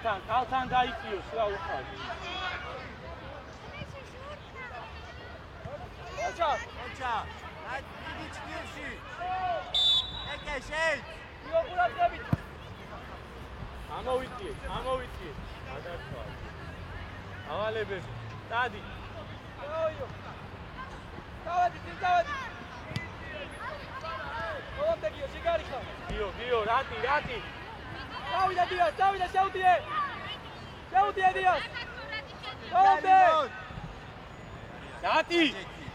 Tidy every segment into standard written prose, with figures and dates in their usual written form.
კალთან დაიწიოს რა უხარ. ოჩა. აი დიდი ჭკილში. ეკე შენ. იოღურადებით. ამოვიწიე. გადარჩვა. ავალებები. დადი. ოიო. დავადი. ოლომდეგიო შეგარი ხარ. გიო, რატი. დავიდა დიას, შეუდიე დიას. ოლომდე.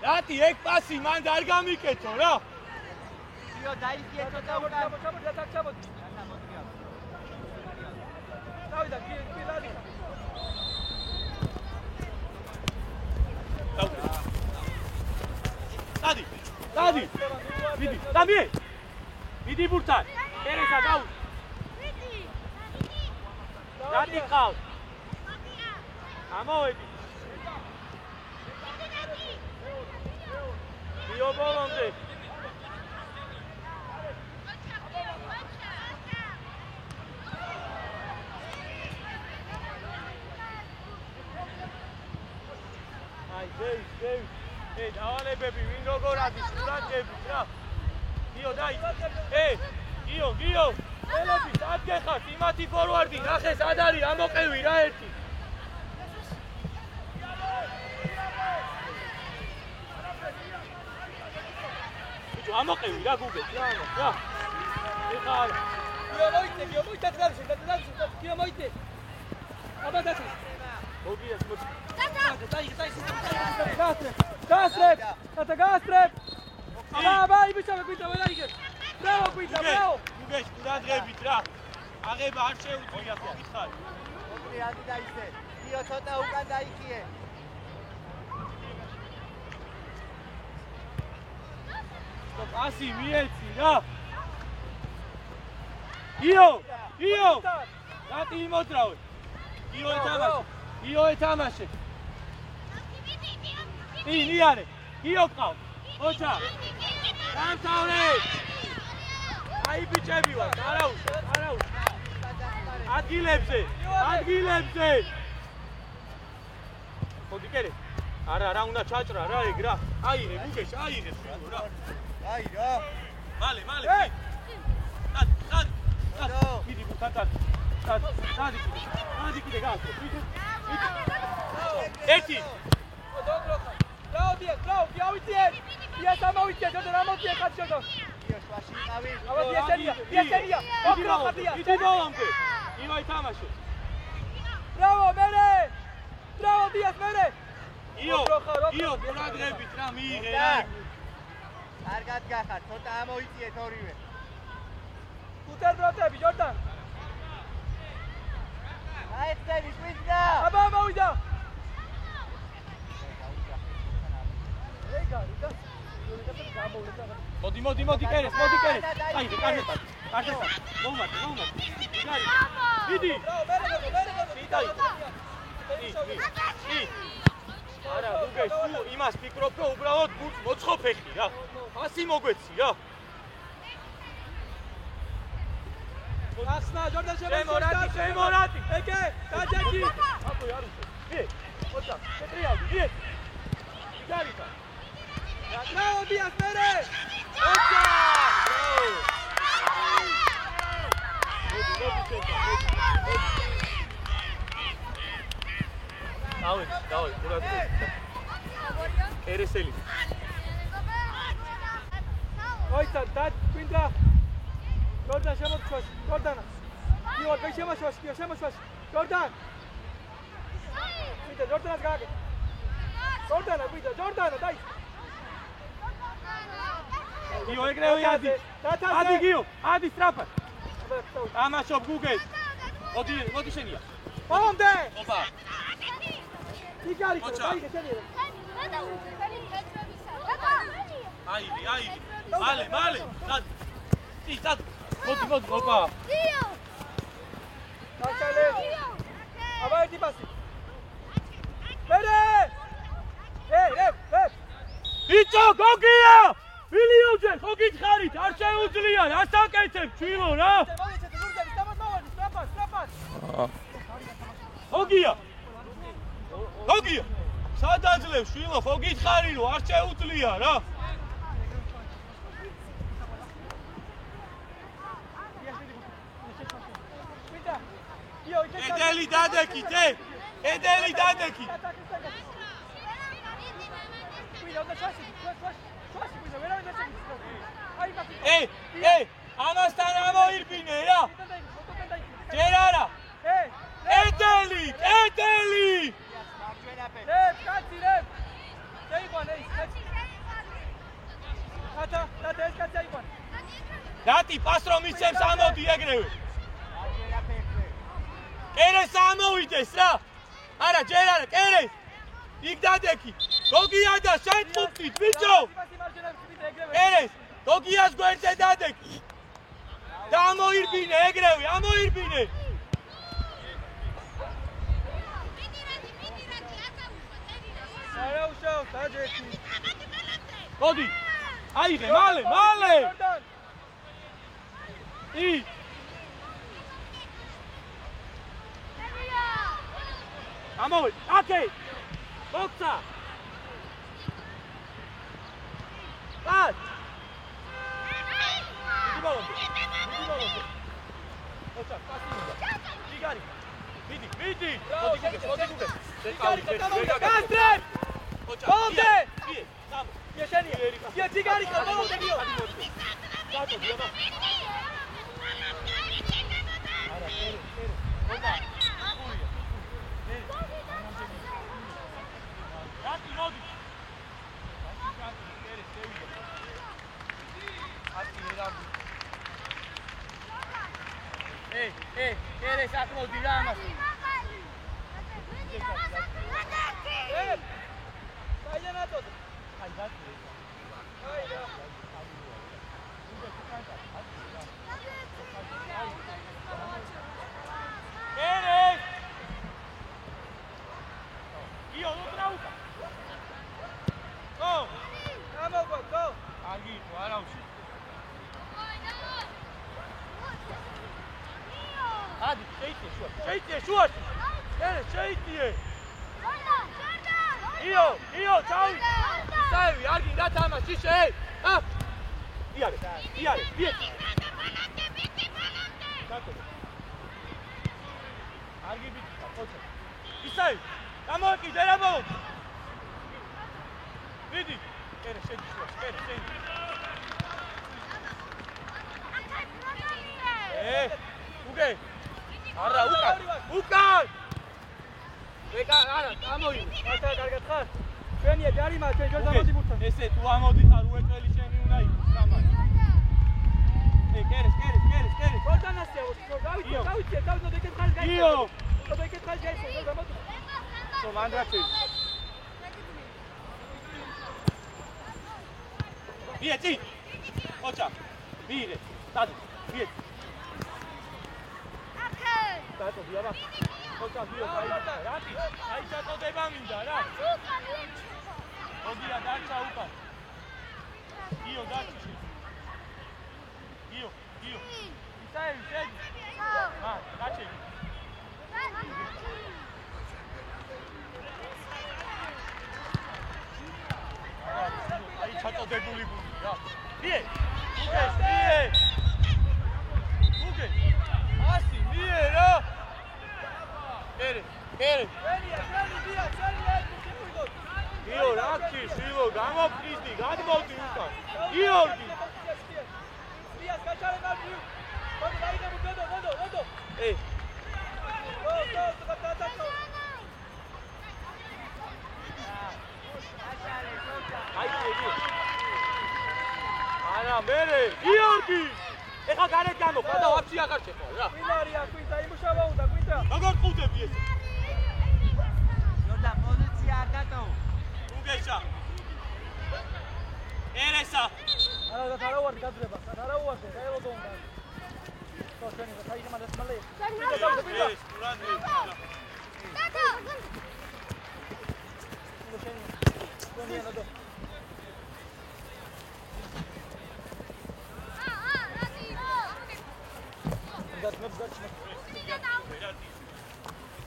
რატი, ეგ პასი მან არ გამიკეთო რა. გიო დაიქიე ცოტა უკან. ჩამოდი. დავიდა, კი, დადი. დადი. მიდი, დამიე. მიდი ბურთან. ერესა გაუ. დადი ყავს. ამოვედი. გიო ბოლომდე. აი, ზეი. დავალებები ვინ როგორ არის სურათებით რა. გიო დაი. გიო. ელები დადგეხართ იმათი ფორვარდი, ნახე სად არის, ამოყევი რა ერთი. ბიჭო, ამოყევი რა გუგეთ რა. ეხლა გიო მოიწე დღეში, გიო მოიწე. აბა დაჩი. მოგიას მოწ. Gastrep! Vai, bicho, ვეღარ. Bravo, bravo! გუგეშ, გუდადღებით რა. აღება არ შეუძლია ხო გითხარი. მოკლე ადი დაისე. გიო ცოტა უკან დაიქიე. პასი მიეცი რა. გიო! რატი იმოძრავე? გიო ეთამაშე. ნიარე, გიო ყავ. ოჩა. დამთავრე. აი ბიჭები ვარ, არაუშა. ადგილებზე. მოდი კერე. არა უნდა ჩაჭრა რა ეგ რა. აიღე გუგეშ, აიღე რა. აი რა. მალე. დად. მიდი გუთანთან. დადი კიდე გააკეთე. ერთი. Bravo, Dias, avicien! Dias amavicien, yo te la motie calcio. Dias, bashi qavi. Ava Dias. Okro Dias. Idi bolambe. Ivay tamashe. Bravo, mere. Bravo, Dias, mere. Io, გულადღებით რა მიიღე რა. კარგად გახარ, ცოტა ამოიწიეთ ორივე. უტერბროტები, ჯორდან. აი ხტები, ყვიდა. აბა მოვიდა. მოდი კერეს. აი, კარგად. მომატე. მიდი. არა, გუგეშ, თუ იმას ფიქრობ, რომ უბრალოდ მოწყობეხი რა. ასი მოგვეცი რა. ასნა, ჯორდან შემორატი. ეკე, დაჯაჭი. აკო არ უშო. ოჩა, შეტრიალდი. გარიტა. Bravo, Dias, mere! Ocha! Давай, куда-то. Ereseli. Oita, dad, quinta. Jordan, შემოწვეს, Jordan. Გიო, შემოშვა. Jordan. Quinta, Jordan-ს გააკეთე. Jordan, დაი. Gio, ეგრევე ადი. ადი გიო, ადი სწრაფად. ამაშობ გუგეშ. მოდი შენია. მომდე. ოპა. იგარი, დაიგე შენია. აიდი. მალე. დად. მოდი, ოპა. გიო. დაჩალე. აბა ერთი პასი. მერე. ბიჭო, გოგია! მილიონჯერ ხო გითხარით, არ შეუძლია, რას აკეთებ, ჩვილო რა? გოგია სად აძლევს შვილო ხო გითხარი რომ არ შეუძლია რა ედელი დადექით ედელი დადექით ამასთან ამოირბინე რა ჯერ არა ედელი რატი პას რომ მისცემს ამოდი ეგრევე კერეს ამოვიდეს რა არა ჯერ არა კერეს იქ დადექი გოგია და შენ ტყუპით ბიჭო კერეს გოგიას გვერდზე დადექი და ამოირბინე ეგრევე ამოირბინე არაუშავ დაჯექი გოდი აიღე მალე ამოვი აკე ბოქსა პას დიბალონდე ოცა პასი ჯიგარი მიდი მოდი გუგე გასტრე ოცა იე სამ იე ჯიგარი გამოვიდე გიო გატო დიამა არა კერი ოდა რატი მოდი კერე საკმოდი რა ამას გაიანატო აი გასწრე აი რა კერე io non trauca go go კარგი იყო არა უში ადი შეიტიე შუაში კერე შეიტიე io ciao stai argi da tama shishe ah iare bieti argi biti ocha isai amoki deramo vidi kere shedi kere shedi uge ara ukan ვეკა არა ამოი მართლა კარგად ხარ ჩვენია ჯარიმა ჩვენ ჯერ გამოდი ბურთთან ესე თუ ამოდი ხარ უეწელი შენი უნდა იყოს სამად კერეს გორდანასია დავიცე დეკეთ ხარ გაიცე იო დეკეთ ხარ გაიცე გამოდი სო მანდრაჩი ბიეთი ოჩა ბირე დადო ბიეთი დადო ბიარა ოცა ბიო რატი აი ჩაწოდება მინდა რა გოგია დაჩა უკან იო დაჩი იო ისაი შედი დაჩი აი ჩაწოდებული გული რა ბიე უგე ასი ბიე რა კერე იო რაკი შილო გამოფრიზდი გადმოდი უკან გიორგი სრიას გაჩარე მაგი მოდი დაიდე მოდო არა მერე გიორგი ეხა გარეთ გამო და ვაფშე აღარ შეყო რა ვინარია კვინტა იმუშავა უნდა კვინტა როგორ ყუდები ეს იორდა პოზიცია არ დატო უგეშა ერესა არა და უარდი გაძრება არა უარდი გაელოდო უნდა თო შენი საიდე მანდ მალე ეს კურანი დატო შენი გონია ნოდო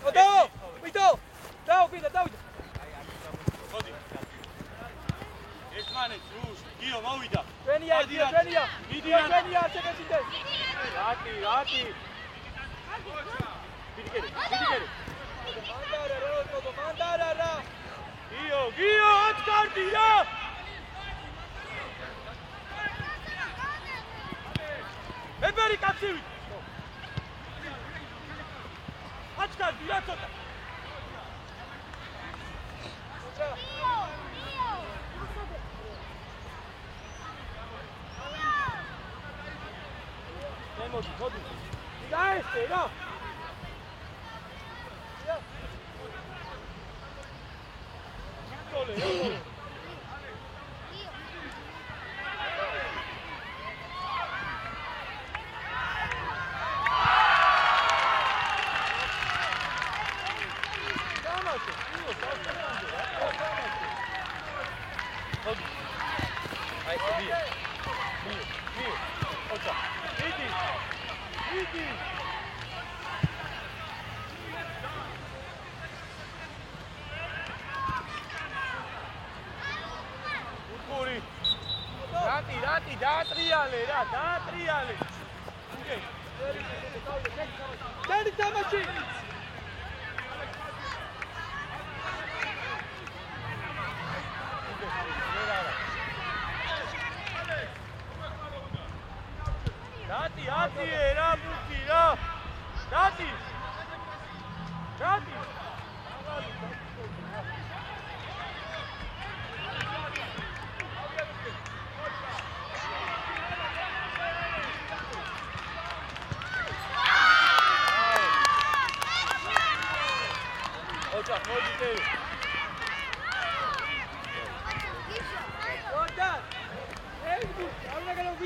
Odo! ჩვენია იგი ჩვენია იგი ჩვენია არ შეგეჭიდეთ რატი ვიდიკერი მანდარა რა როდო მანდარა რა გიო ატკარდი რა ებერი კაცივი ატკარდი რა ცოტა მოდი დაესე რა ჩიტოლე რატი დაატრიალე დენი თამაში რატი რა მუქი რა რატი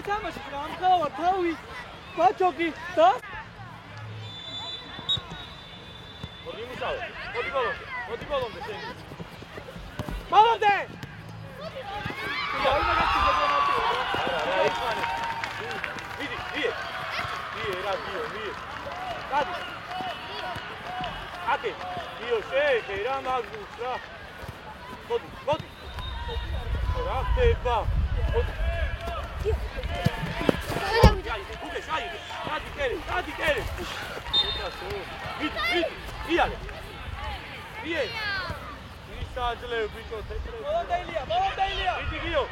თამაში გამხავა თავის ბაჭოკი და მოდი ბოლომდე შენ ბოლომდე გიო შეხე რა მაგუს რა მოდი რა ხდება Dadi kere. Iale. Vie. Isajle bicho tetre. Bolonda Ilija. Vidi Gio.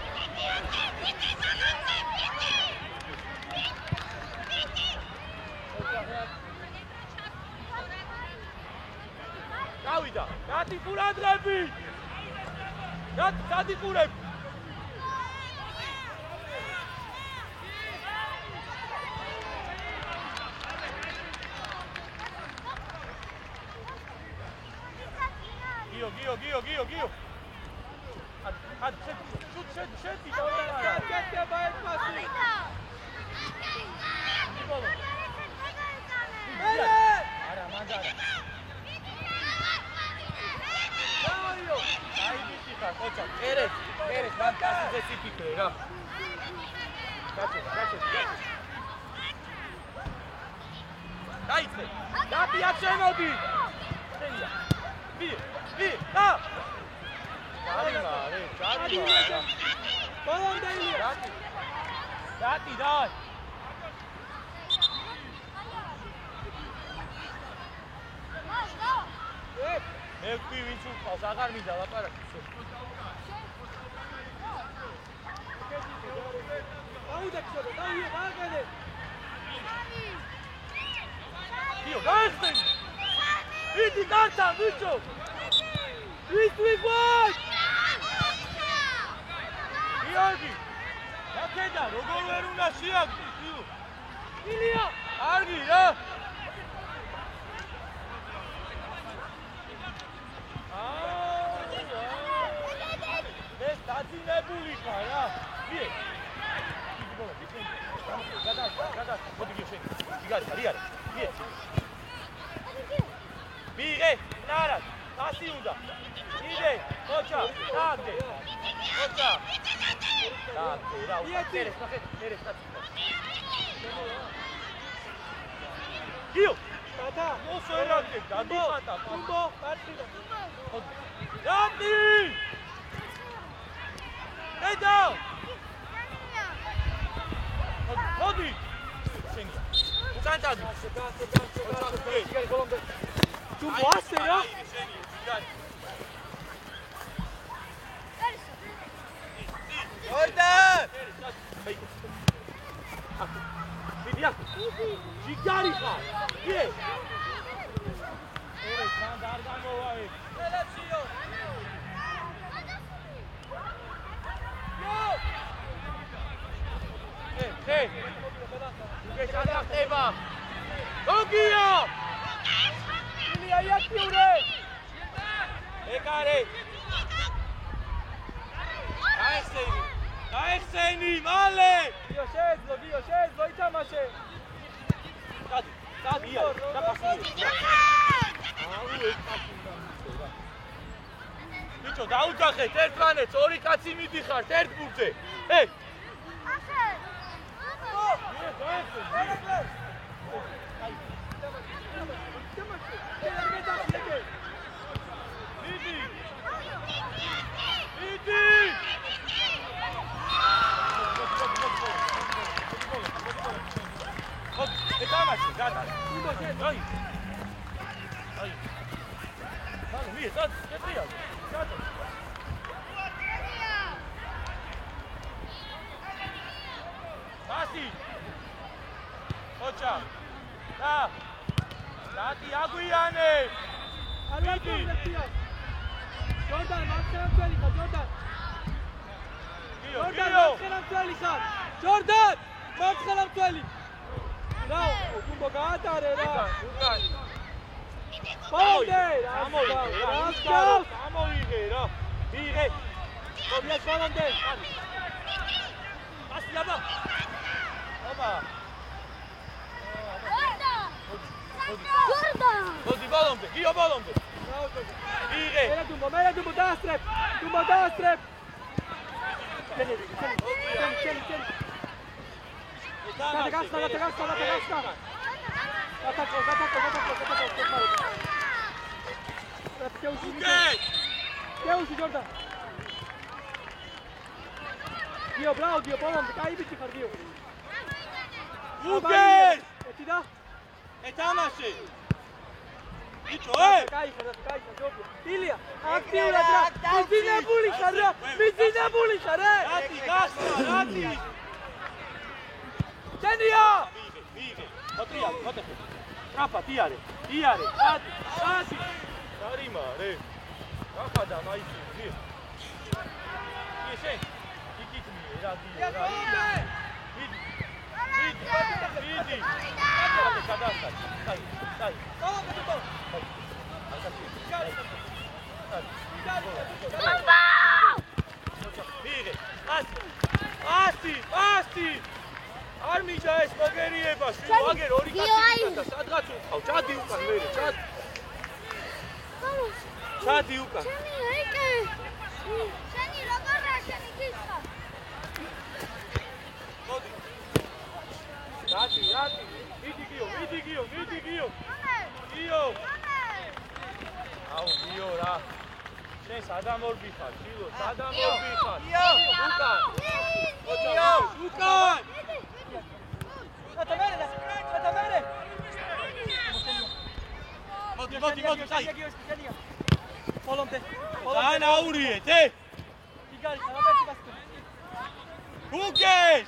Davida, dati furadrebi. Dati furebi. Gio. Hadi şut. Gel bayat pası. Evet. Ara mandara. Bravo. Haydi tika, koçak. Eres, ben pası zesi pikle, ra. Kaçın. Dajte. Dati jačem odi. Senja. Bir, da. Çağırma. Bolonda Ilija. Dati, daj. Ekvi viņš uzpals, agār mīdā lapārāk. Daudeksoda, dāgane. Dio, dāstin! Vidi dārtām, vičo! Visu igual! Iagi! Nakeda, როგორ ვერ უნდა შეაგდოს, Dio! Ilija! Argi, რა! ეს დაძინებული ხარ რა. ვიე. დიდი ბოლა, გადა. მოდი გიო შენ. იგარი, არის. ვიე. ვიღე, ნარა. ასი უნდა. იდე, ხოჭა, დაგდე. ხოჭა. დაგდე რა. ერეს, ნახე, ერეს კაცი. გიო. Tata. ოსო ერაგდე, დადიხატა. Tumbo, პარტიდა. Dati! Hey down! ჩანთადი. Sigari Colombe. Tu boaste, no? Jordan! Vidi, Sigari ხარ. Ie. ერე თან არ გამოვა ეს. ელეციო. Hey! გეჩადახტება. გოგიო! Ilia iactiure! ეკარე. გაიხსენი, მალე! Dio შეძლო, ითამაშე. დადია, დაფასია. ბიჭო, დაუძახეთ ერთმანეთს, ორი კაცი მიდიხართ ერთ ბურთზე. ჰე! Jordan! Marცხენა მწველი! რა, გუმბო გაატარე რა! Bolde! ამოიღე რა! იღე! Obia Bolde! პასი აბა! აბა! Jordan! მოდი ბოლომდე, გიო ბოლომდე! იღე! მერე დუმბო დაასწრებ! დუმბო დაასწრებ! Çeli. Gasta. Ataco. Teusi Jordan. Dio, bravo, Dio, bolom, kaj biti xar Dio. Uke! Eti da? ეთამაშე! ბიჭო, Kaj xar, Jordan. Ilia, aktivra dra. Mizinebuli xar რა. რატი გასწრა, რატი? Tenia! მიიღე. მოტეხე. ტრაფა, დიარე. ატი. დარიმა, რე. გახადა მაისი, ძი. ისე. იკითმიე, რა დიო, რა. მიდი. გადასწარ. დაი. მიიღე. ასი. არ მინდა ეს მოგერიება, შვილო, აგერ ორი კაცი და სადღაც უყავ, ჩადი უკან მერე, ჩადი უკან. შენი როგორია შენი გისხა? მოდი. რატი, მიდი გიო. გიო. აუ, გიო რა. შენ სადამორბი ხარ, შვილო, სადამორბი ხარ. უკან. Eta mere! მოდი, წაი. Bolomde. ძალიან აურიეთ, Sigari, xarabeti gasto. უკეს!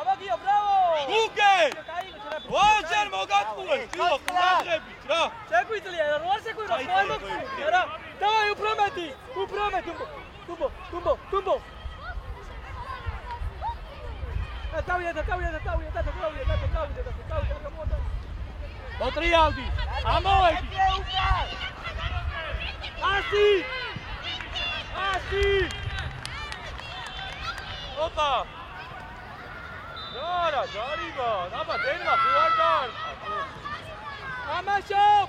Abagio, bravo! უკეს! ვაჟერ მოგატყუეს, შვილო, ყურადღებით რა. Შეგვიძლია, რა არ შეგვიძლია, მოიმოქმედი, რა. Давай, უპრომეთი, დუმბო. Დავიდა. მოტრიალდი. ამოვედი. ასი. ოპა. რა, დარიბა, აბა დენმა ხო არ დაარქა. ამაშობ!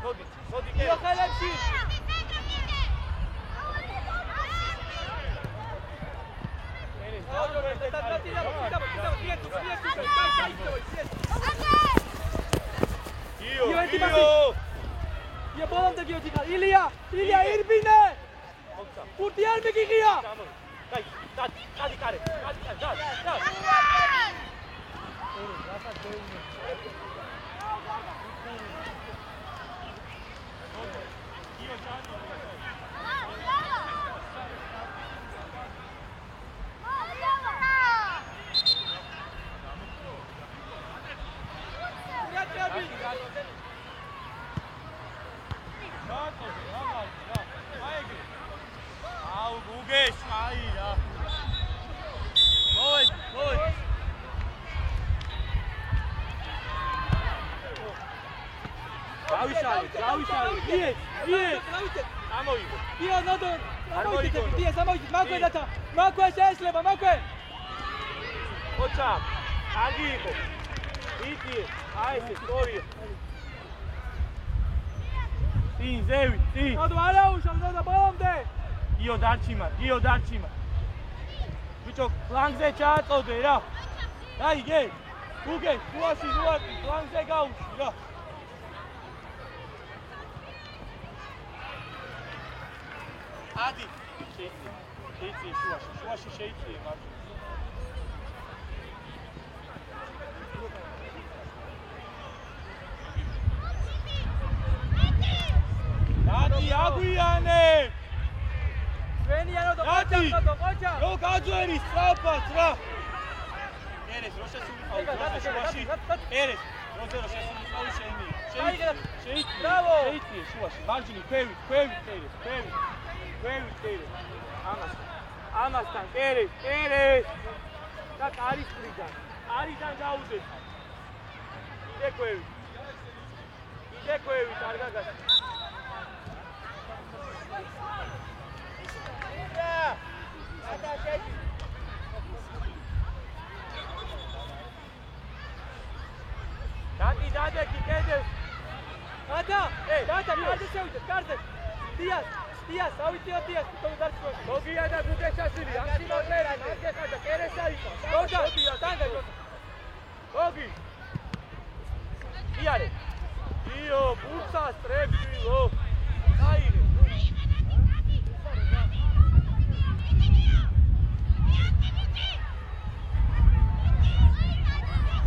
მოდი, Io ხელებში! Io bolomde Gio Ilia, Irbine! Purti ar megigia! Dai, dai, care. Dai. Au, Gugesh, aí, já. Boa. Javi,Ije. Samo Igor. Dio, Nodor! Ajmo, Igor. Samo idite, Marko je data! Marko je šešleba, Marko je! Očak, Agi Igor. Vidi, ajde, storio. Ti, Zevi, ti. Nodo, Arauš, Nodo, bolom te! Dio darčima. Bićo, flank ze čat ode, ja. Daj, gej. Gugesh, ulaši, flank ze gauši, ja. Adi, šeici, šuvaši šeici, Marko. Dati, Agujane! Sveni, Nodo, Dati! hoća! Jo, gađueri, strapac, ra! Eres, roše su mi Čekaj, fauli, čekaj, šuvaši. čekaj. Eres, roše su mi fauli šeimi. Šeici, Bravo! šeici, šuvaši. Marđini, pevit, Eres. Amastan, Eres. Tak, Aris priđan. Arisan ga uzet. Ide pevit, Argagas. Dati, Dadeki, Kedes. Tata, karde se ujte, karde! Tijas, aujte od Tijas, to udar svoj. Dogija da Gugeša sili, Aksimo gledaj, Ankeha da Keresa ipa. Tanga, Dogi! Ijare! Dio, buca, strepilo! Ajde!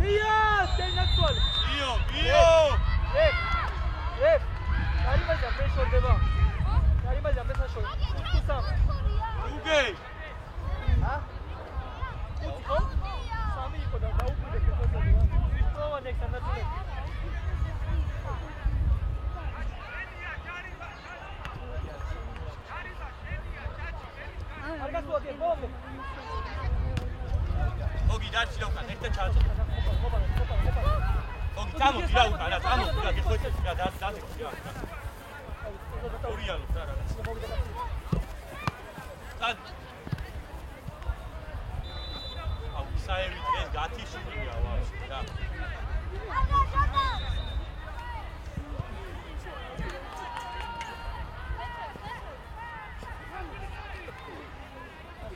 Tijas, te naksual! Dio! Rep! Karima jambe şordeva. Karima jambe sa şor. Kusam. Gugej! Ha? Kutkon? Sami iko da upude ke posadila. Kristova nek sam natule. Argas tu aquí, bombe. Dogi, daći Luka, nek te čača. Dogi, tamo ti Luka, da, tamo, da, gdje hoćeš, da, date ti ja. Urijalu, da. Sad. A u Sajevi tres gatiš Urija, da.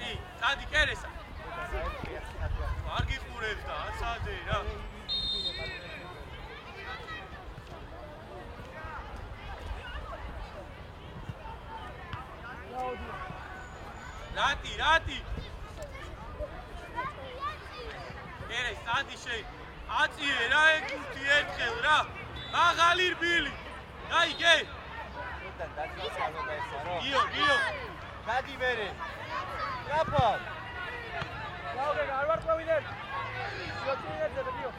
Ej, Sadi Keresa. Argi purevs da, Sadi, da. Rati! Keres, Sadi šej. Acije, ra ekuti etkel, ra. Magalir bili. Daj, gej. Gio. Dadi bere. Rapal. Bravo, que Harvard fue winner. Yo soy winner, se perdió.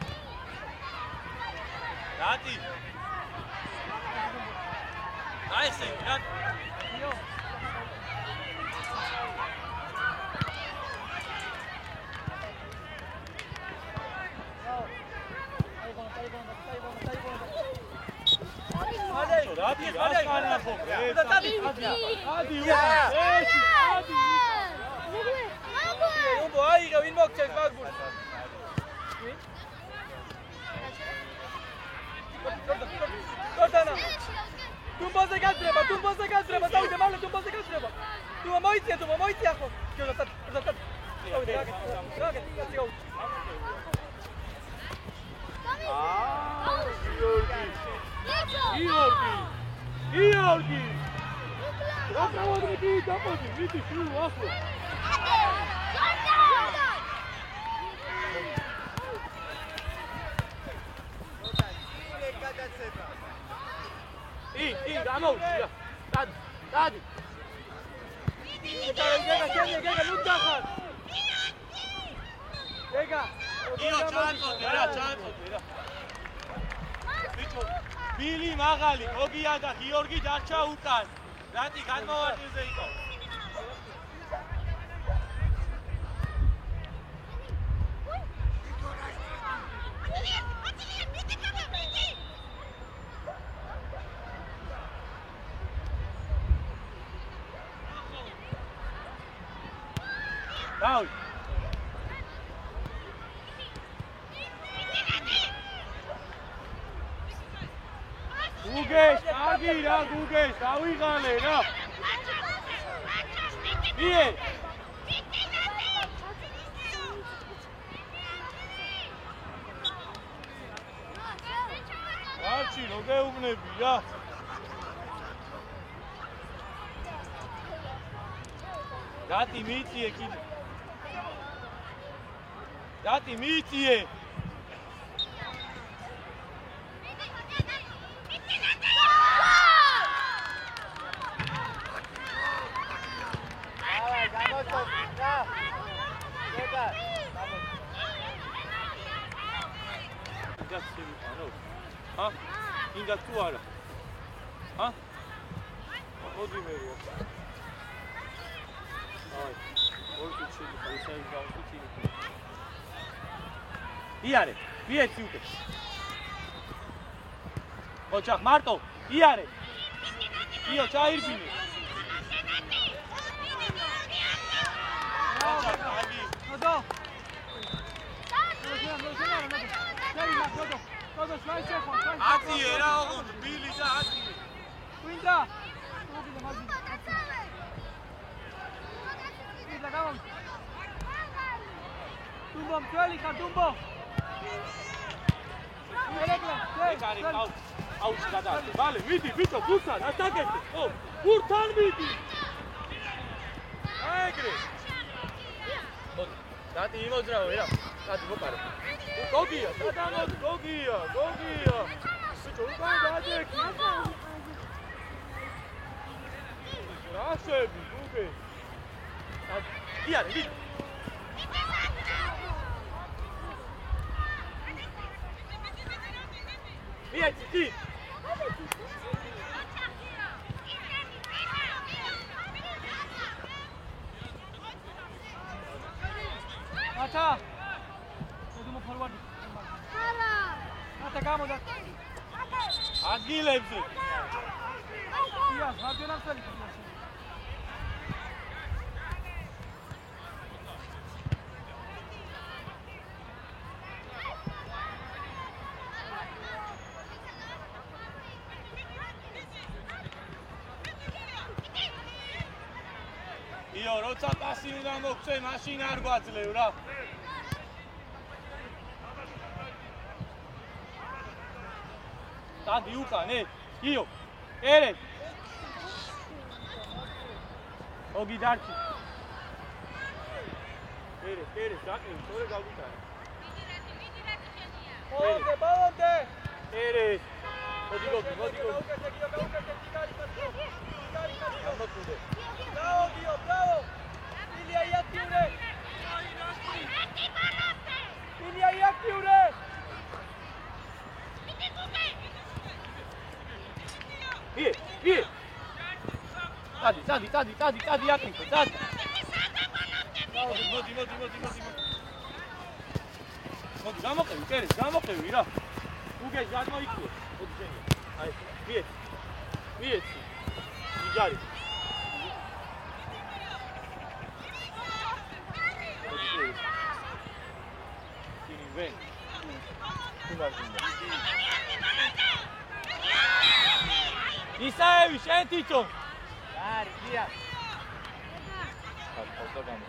Rati. Daj se, Rati. Yo. Rati, raskanja po grecu. Adi, Jumbo, aiga, vin mokčeš, Magbur. Gordana. Tumbo se kad treba, stavite malo, tumbo se kad treba. Tu mojicija, ako. Kjo za tad. Drage, kad si ga uči. Georgi! რა გავაგები დაპოდი, მიდი შუ ახლა. ი, გამოვიდი რა. დადი. გეგა, ნუ დახარ. გეგა. იო, ჩაანწოდე რა. ბიჭო, ბილი მაღალი, გოგია და გიორგი დარჩა უკან. რატი განმოვარდნილზე იყო. დაუ. გუგეშ, აგი რა გუგეშ, დავიღალე რა. ие. არჩი, რო გეუბნები რა. დათი მიიწიე კიდე. დათი მიიწიე. ა? ინდა თუ არა? ა? მოდი მე რა. აი, ორი ჩილი ისევ გავსუჩი. იარე, მიეცი უკვე. ოჩახ, მარტო, იარე. იო, ჩაირბინე. ოჩახ, აგი. ნოდო. ნოდო, შაი შეხო. აციე რა, ოღონდ, ბილი და აციე. ვინდა? მოგიდა მაგი. ვინდა გამო. დუმბო, მთელი ხარ, დუმბო. ეგარი, აუჩი გადაარჩე. ბალე, მიდი, ბიჭო, გურთან, არ დაგეთე. ო, გურთან მიდი. აეგრე. მოდი, დათი იმოძრავე რა. კაცი მოპარე. გოგია, სადამოდი, გოგია. ბიჭო, უკან გადაექი. რაშები, გუგე. იარე, მიდი. მიეცი, კი. ათა. მოდიმო ფორვარდი. არა. ათა გამოდა. ადგილებზე. ია, მარჯვენახელი. იო, როცა პასი უნდა მოგცე, მაშინ არ გვაძლევ რა. დადი უკან, იო, ერე. ოგი დარჩი. ერე, დაკლი, თორე გავიტანე. ბოლომდე. ერე. მოდი გოგი. ამოკვდე. Bravo! Ilya Yaktiure! Vie! Tadi, Yaktiure, tadi! Მოდი. მოდი, გამოყევი, კერე, გამოყევი რა. უგეშ გადმოიქცე. მოდი შენ. აი, მიეცი. იჯარი. Vem. Isaevi, șen Tițo! Dar, ia! Cam, continu.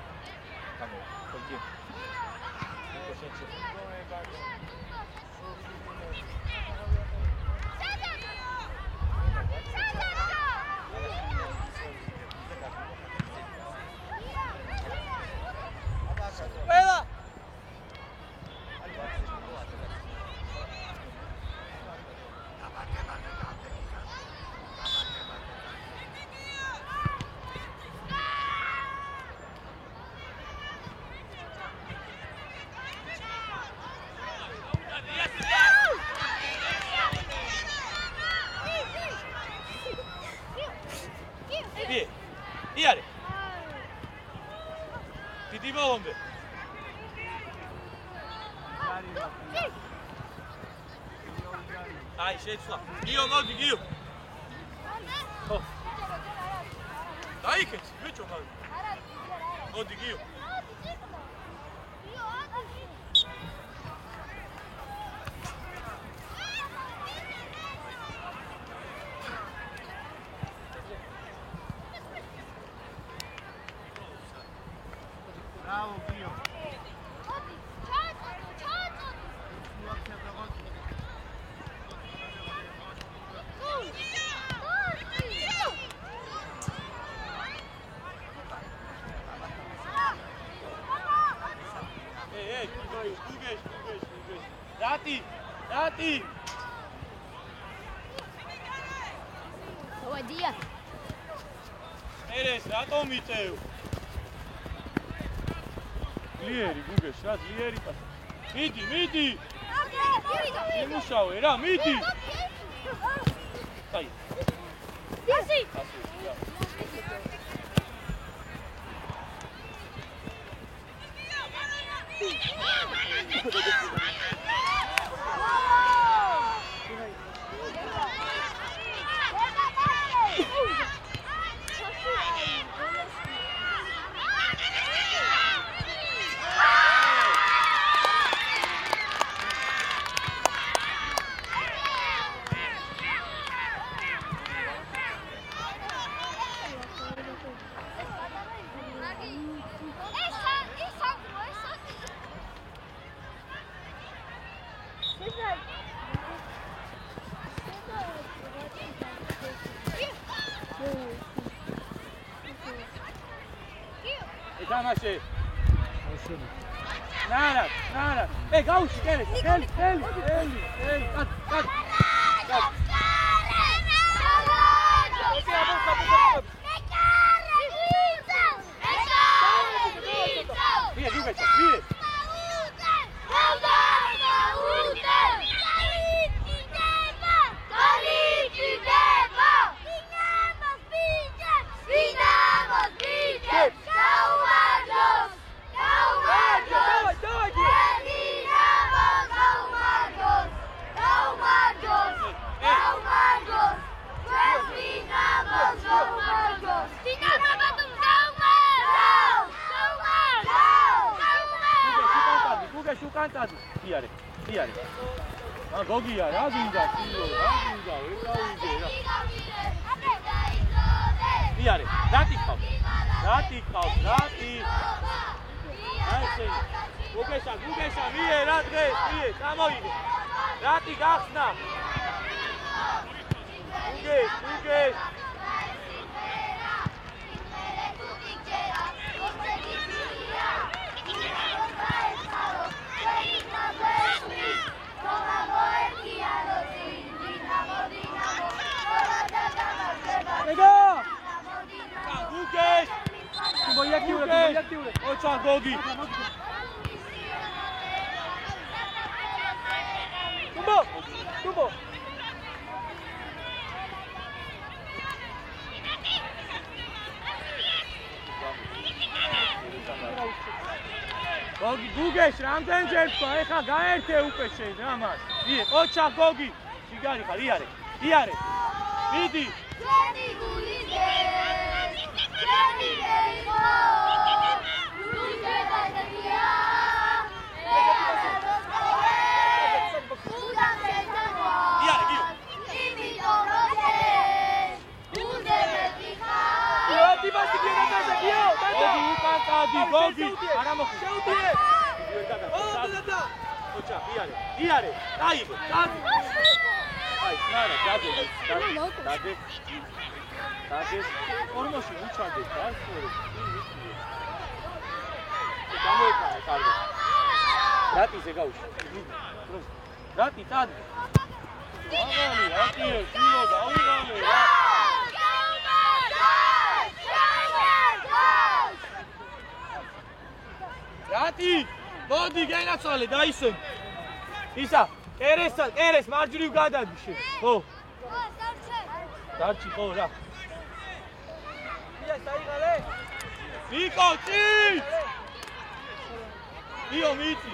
ვიე. იარე. დიდი ბოლომდე. აი, შეცვლა. გიო, მოდი, გიო. ხო. დაიქეცი, ბიჭო, მაგ. მოდი, გიო. Bravo, Gio. Rati! Ოდია. ერეს რატო მიწევ? ლიერი გუგეშ, რა ლიერი პას. მიდი. იმუშავე რა, მიდი. აი. დიასი. Etamaşe. Nara. Hey, gauchi, gel. Kat. Via, via. Cantado. Iare. Ma Gogia, raginga, figlio, raginga, Iare, dati kau. Dai sei. Gugesa, vie, radge, vie, samoide. Dati gaxna. Guges. Guges! Voy a chiudere. Ciao Gogi! Tumbo! Gogi, Guges, რამდენჯერ თქვა, ეხა გაერთე უკვე შენ რა მას. ვიე, ოჩა გოგი. შიგარი ხარ, იარე. მიდი. Jenny Gulide. Jenny Geigo. Gogi, aramo qui. Ocha, iare. Dai. Ai, Sara, dade. Ormoshi uçardı. Rati se gauš. Rati tad. Rati je šilo da ugane. Rati, vodi genacale, daj se. Isa, eres marđuri ugadad više. Ho. Darči, ho, ra. está ahí, Gale. Niko, či! Dio, Mici!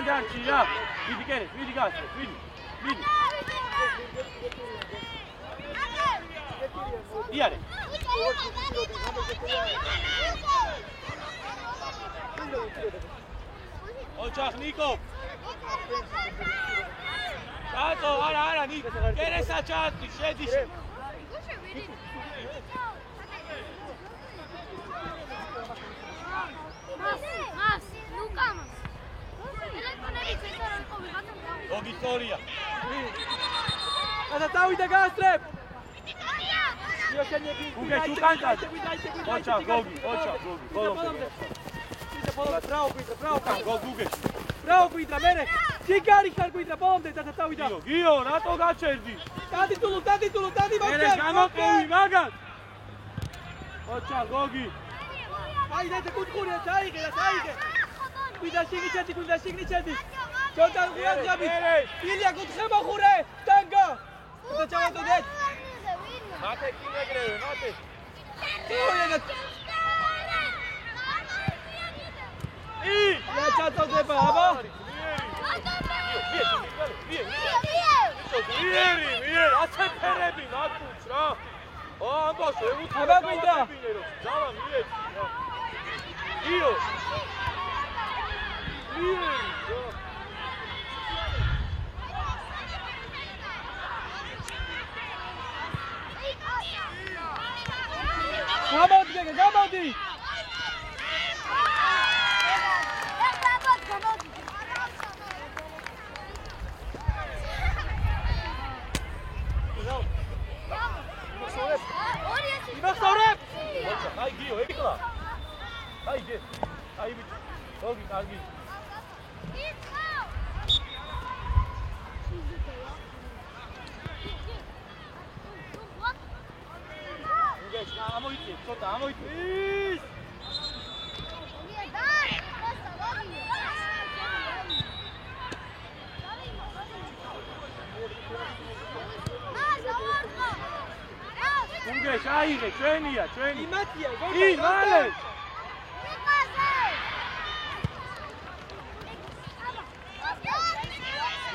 Şuradan Çiğla. Vidi kere, vidi gaz, vidi. Diğeri. Očak, Niko. Tato, ara, Niko. Kere sa čatni, šediš. Mas, Luka, mas. Zbog istorija. Sada tamo ide Gastrep! Još jednje Kuge, čukankat! Očak, Gogi, polom te. Bravo, Guidra, bravo, Guge. Bravo, Guidra, mene! Čikari, Har Guidra, polom te, sada tamo ide. Gio, na to ga čerdiš. Tadi tulu, Mokter! Mene, gamotko i magat! Očak, Gogi. Ajde, kutkur, da saige! Guidra, signi četi! Čotan, Gujan, Zabit! Ilija, kutkrema, Hure! Tanga! Da ćemo to deti! Mate, ki ne greje, mate. I! Ja čato se baba! Vijeri, a se perebi natuć, ra! O, ambo, što je utkada Aba, kao Guidra. nebinero. Zala, vijeri, ra. Dio! Vijeri, ra. Gamodi! Ima Saurep! Očak, aj Gio, ekla. Aj, gdje? Aj, vidi. Dogi, Nagi. Amo iti, Čota, amo iti. Is! Ungeš, ajde, čenija. I Matija, I, Malec!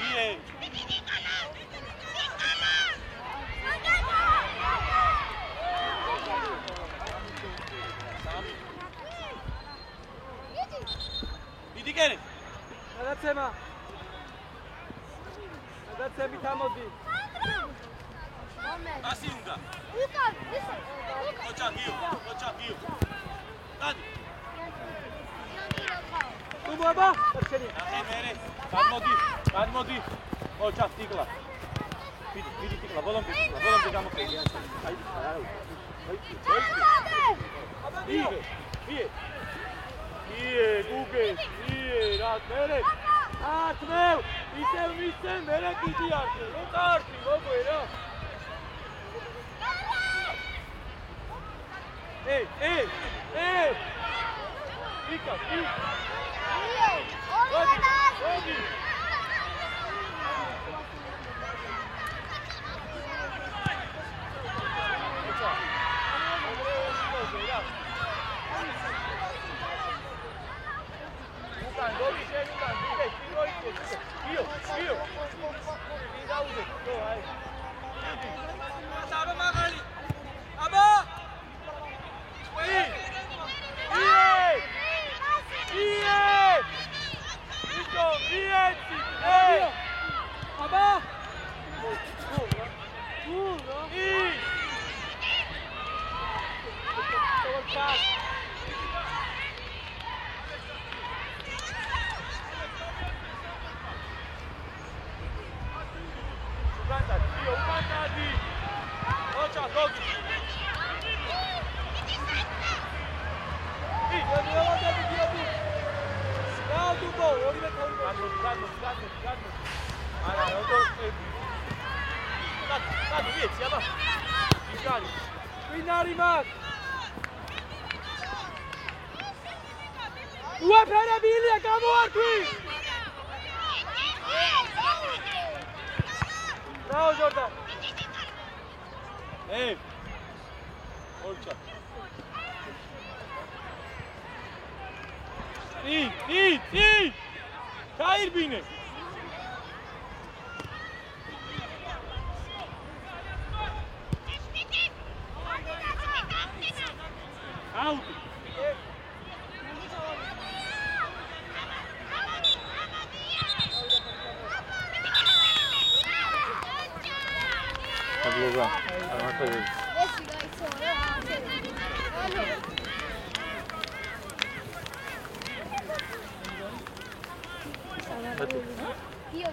Ije. Vidi kere. Nadacema mi tamo di. Asinga. Očak Gio. Radi. Tu baba! Trčeni. Mere. Kadmodi. Očak stigla. Vidi stigla, volom te gamo kaj. Ije, Guge, rat, mere. Atmel, misem, mere kiti arte. No tarti, gogo je, ra. Ej! Ika! Godi! Lukan, Gogi, Lukan, Gio! Chiude, go, vai. Sabe Magali. Aba! Aba! Quinari Max! Due per Emilia, Camor qui! Bravo Jordan! Ehi! Olcia! İyi! Hayır beni! Out! Hadi Ozan. Hemen tabii. Hadi. Io